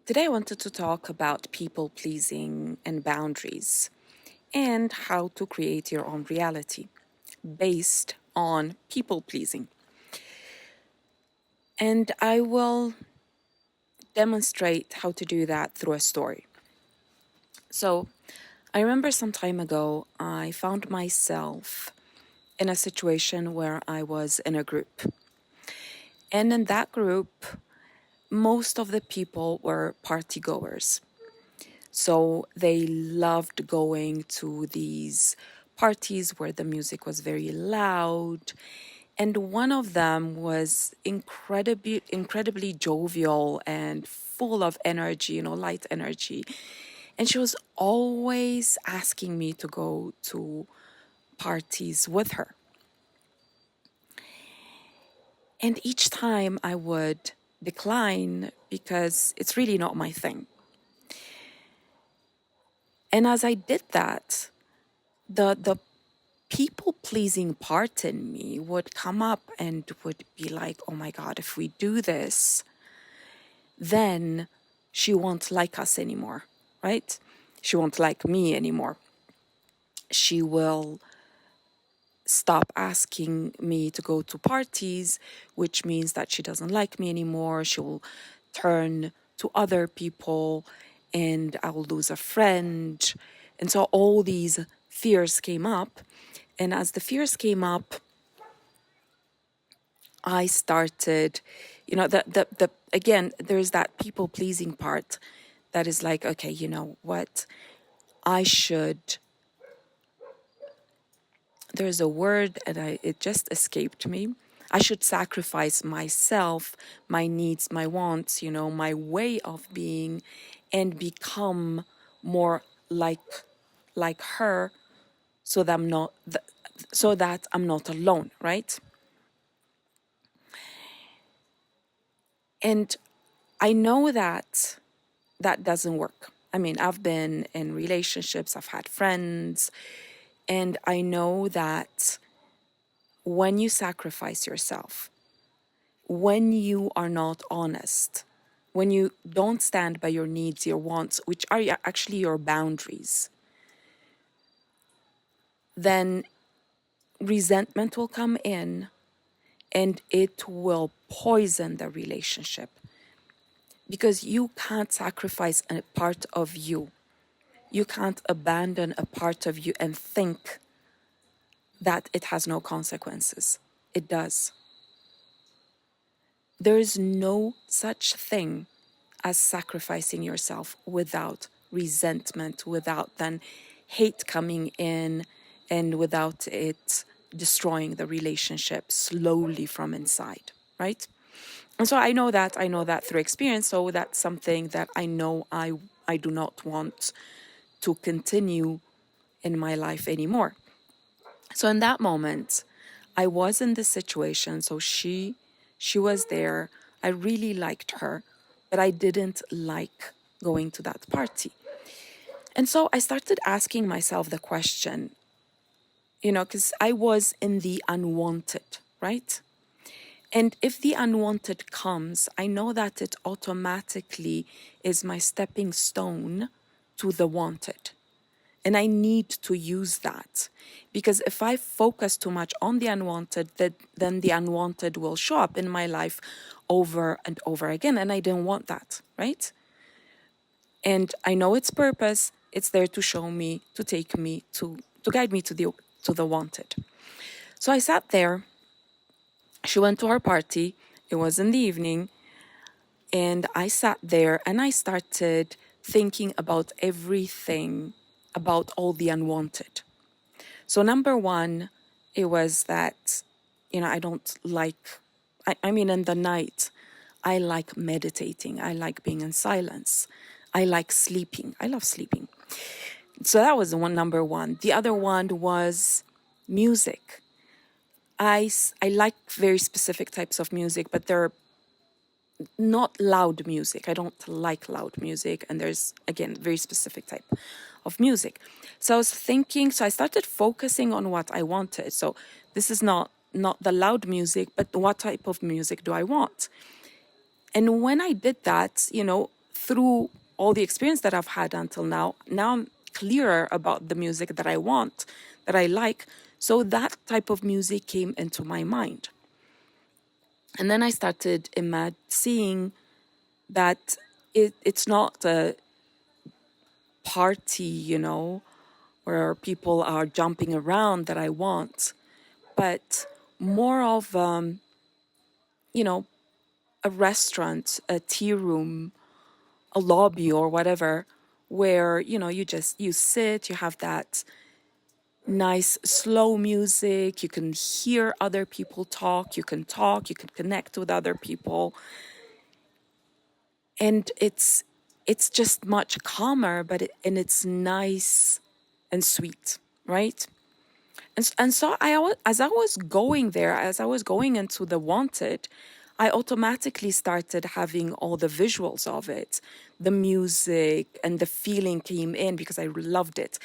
Today, I wanted to talk about people pleasing and boundaries and how to create your own reality based on people pleasing. And I will demonstrate how to do that through a story. So, I remember some time ago, I found myself in a situation where I was in a group. And in that group, most of the people were party goers. So they loved going to these parties where the music was very loud. And one of them was incredibly jovial and full of energy, light energy. And she was always asking me to go to parties with her. And each time I would decline because it's really not my thing. And as I did that, the people pleasing part in me would come up and would be like, oh my God, if we do this, then she won't like us anymore, right? She won't like me anymore. She will stop asking me to go to parties, which means that she doesn't like me anymore. She'll turn to other people and I'll lose a friend. And so all these fears came up. And as the fears came up, I started, again, there's that people pleasing part that is like, okay, you know what? I should, there's a word and it just escaped me. I should sacrifice myself, my needs, my wants, my way of being and become more like her so that I'm not alone, right? And I know that that doesn't work. I mean, I've been in relationships, I've had friends, and I know that when you sacrifice yourself, when you are not honest, when you don't stand by your needs, your wants, which are actually your boundaries, then resentment will come in and it will poison the relationship because you can't sacrifice a part of you. You can't abandon a part of you and think that it has no consequences. It does. There is no such thing as sacrificing yourself without resentment, without then hate coming in, and without it destroying the relationship slowly from inside, right? And so I know that through experience. So that's something that I know I do not want to continue in my life anymore. So in that moment, I was in this situation. So she was there. I really liked her, but I didn't like going to that party. And so I started asking myself the question, because I was in the unwanted, right? And if the unwanted comes, I know that it automatically is my stepping stone to the wanted. And I need to use that because if I focus too much on the unwanted, then the unwanted will show up in my life over and over again. And I didn't want that, right? And I know its purpose. It's there to show me, to take me, to guide me to the wanted. So I sat there. She went to our party. It was in the evening. And I sat there and I started thinking about everything, about all the unwanted. So number one, it was that, I don't like, I mean, in the night, I like meditating. I like being in silence. I like sleeping. I love sleeping. So that was number one. The other one was music. I like very specific types of music, but they're not loud music. I don't like loud music. And there's, again, very specific type of music. So I was thinking, so I started focusing on what I wanted. So this is not the loud music, but what type of music do I want? And when I did that, through all the experience that I've had until now I'm clearer about the music that I want, that I like. So that type of music came into my mind. And then I started seeing that it's not a party, where people are jumping around that I want, but more of, you know, a restaurant, a tea room, a lobby or whatever, where, you sit, you have that nice slow music, you can hear other people talk, you can connect with other people. And it's just much calmer, and it's nice and sweet, right? And so as I was going there, as I was going into the wanted, I automatically started having all the visuals of it. The music and the feeling came in because I loved it.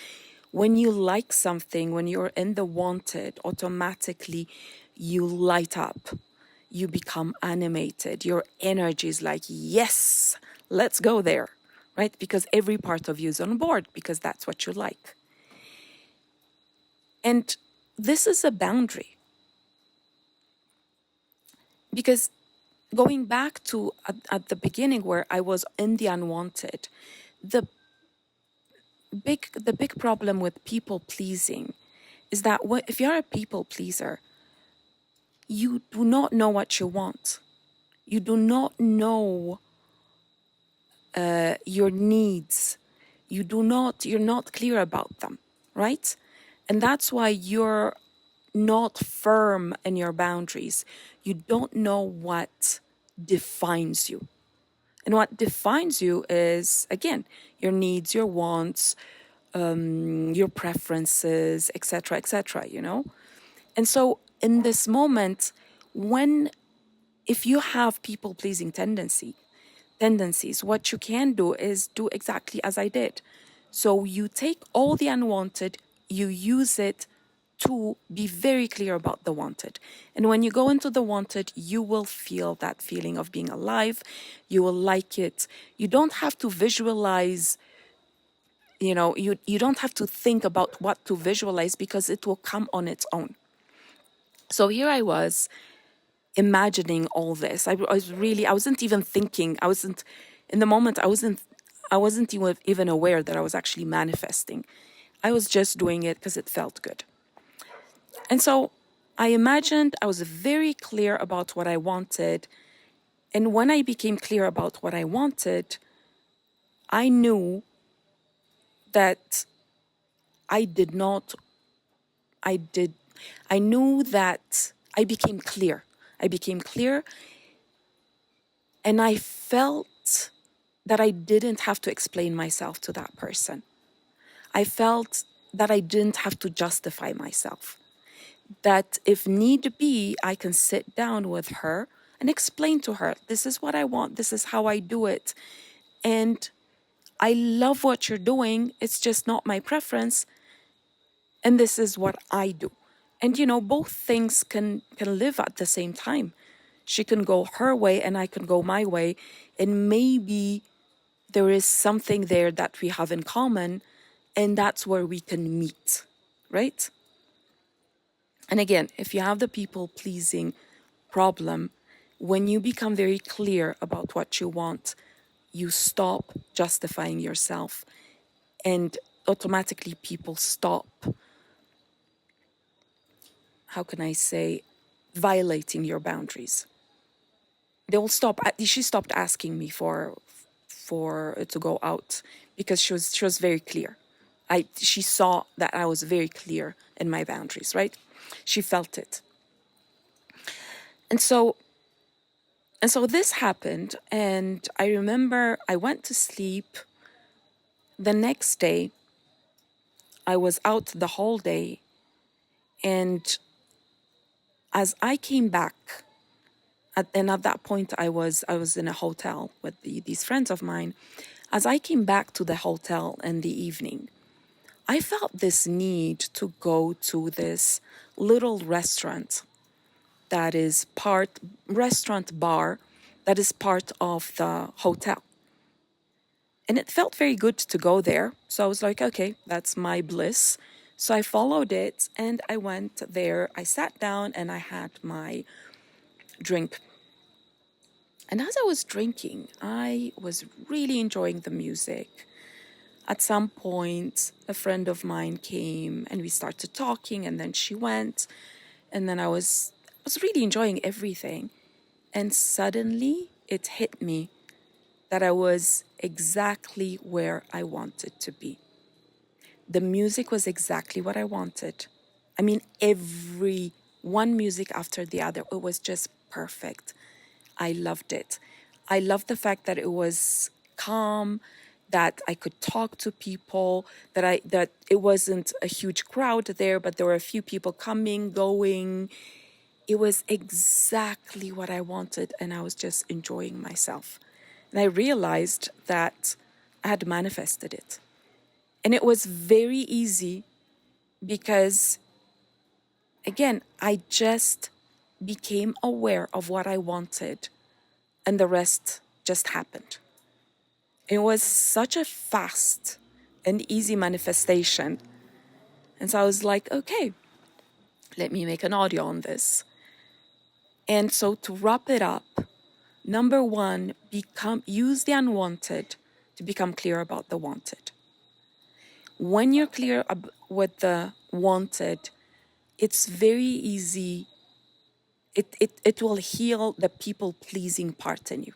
When you like something, when you're in the wanted, automatically you light up. You become animated. Your energy is like, yes, let's go there, right? Because every part of you is on board because that's what you like. And this is a boundary. Because going back to at the beginning where I was in the unwanted, the big problem with people pleasing is that if you're a people pleaser, you do not know what you want. You do not know your needs. You're not clear about them, right? And that's why you're not firm in your boundaries. You don't know what defines you. And what defines you is, again, your needs, your wants, your preferences, etc., And so in this moment, if you have people pleasing tendencies, what you can do is do exactly as I did. So you take all the unwanted, you use it to be very clear about the wanted. And when you go into the wanted, you will feel that feeling of being alive. You will like it. You don't have to visualize, you don't have to think about what to visualize because it will come on its own. So here I was imagining all this. I wasn't even thinking. In the moment, I wasn't even aware that I was actually manifesting. I was just doing it because it felt good. And so I imagined, I was very clear about what I wanted. And when I became clear about what I wanted, I knew that I did not, I did, I knew that I became clear. I became clear and I felt that I didn't have to explain myself to that person. I felt that I didn't have to justify myself. That if need be, I can sit down with her and explain to her, this is what I want, this is how I do it. And I love what you're doing, it's just not my preference, and this is what I do. And both things can live at the same time. She can go her way and I can go my way, and maybe there is something there that we have in common, and that's where we can meet, right? And again, if you have the people pleasing problem, when you become very clear about what you want, you stop justifying yourself, and automatically people stop, how can I say, violating your boundaries. They will stop. She stopped asking me for to go out because she was very clear. She saw that I was very clear in my boundaries, right? She felt it. And so this happened, and I remember I went to sleep. The next day, I was out the whole day, and as I came back, at that point I was in a hotel with these friends of mine. As I came back to the hotel in the evening, I felt this need to go to this little restaurant that is part restaurant bar that is part of the hotel. And it felt very good to go there. So I was like, okay, that's my bliss. So I followed it and I went there. I sat down and I had my drink. And as I was drinking, I was really enjoying the music. At some point, a friend of mine came and we started talking, and then she went. And then I was really enjoying everything. And suddenly it hit me that I was exactly where I wanted to be. The music was exactly what I wanted. I mean, every one music after the other, it was just perfect. I loved it. I loved the fact that it was calm, that I could talk to people, that it wasn't a huge crowd there, but there were a few people coming, going. It was exactly what I wanted, and I was just enjoying myself. And I realized that I had manifested it. And it was very easy because, again, I just became aware of what I wanted, and the rest just happened. It was such a fast and easy manifestation. And so I was like, okay, let me make an audio on this. And so to wrap it up, number one, use the unwanted to become clear about the wanted. When you're clear with the wanted, it's very easy. It will heal the people-pleasing part in you.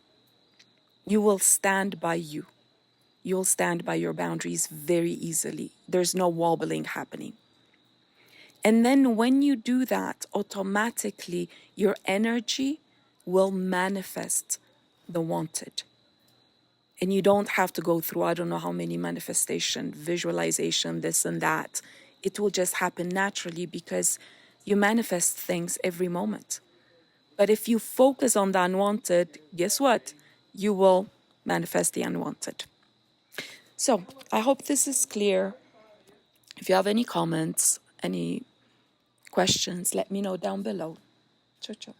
You will stand by you. You'll stand by your boundaries very easily. There's no wobbling happening. And then when you do that, automatically your energy will manifest the wanted. And you don't have to go through, I don't know how many manifestation, visualization, this and that. It will just happen naturally because you manifest things every moment. But if you focus on the unwanted, guess what? You will manifest the unwanted. So I hope this is clear. If you have any comments, any questions, let me know down below. Ciao, ciao.